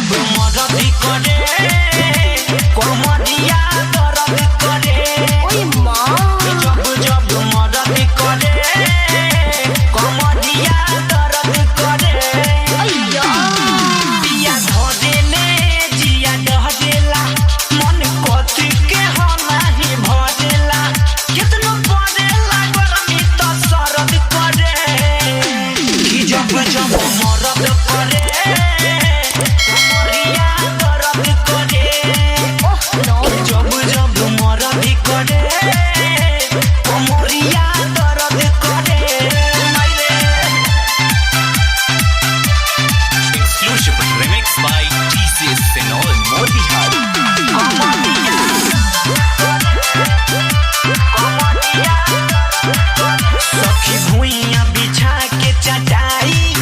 जब मदद करे कमरिया दर्द करे ओए मां जब जब मदद करे कमरिया दर्द करे अय्या पिया धरेले जिया डहरेला मन कथि के हम नाही भरेला कितना पड़ेला गरमी त सरद करे कि जब जब मदद करे कमरिया दर्द करे जब जब मदद करे कमरिया दर्द करे Exclusive remix by TCS Senol Motihari. सखी भुइया बिछा के चटाई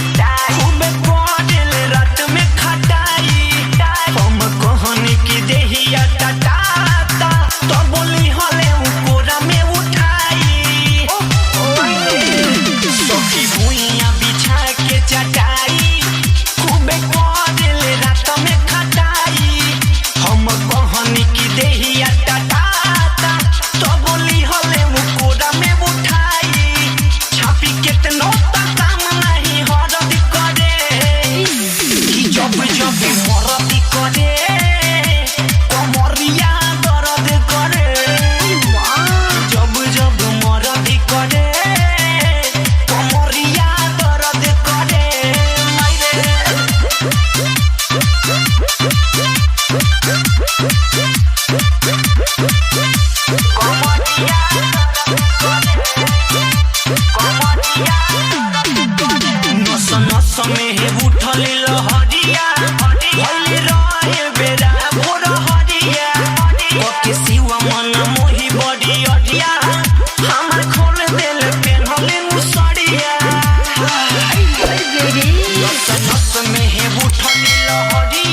खूब पड़ल रात में खटाई हम कहनी की देहिया टटाता तो बोली हले कोरा में उठाई सखी भुइया बिछा के चटाई खूब पड़ल रात में खटाई हम कहनी की देहिया टटाता तो बोली हले कोरा में उठाई छापी केतनो काम नहीं हरद करे कि जब जब मरद करे कमरिया दर्द करे जब जब मरद करे कमरिया दर्द करे नस नस में हे उठल लहरिया भइल रहे बेरा भोर हरिया ओके सिवा मन मोहि बड़ी अटिया हमर खोल देल पेनहले मुसरिया नस नस में हे उठल लहरिया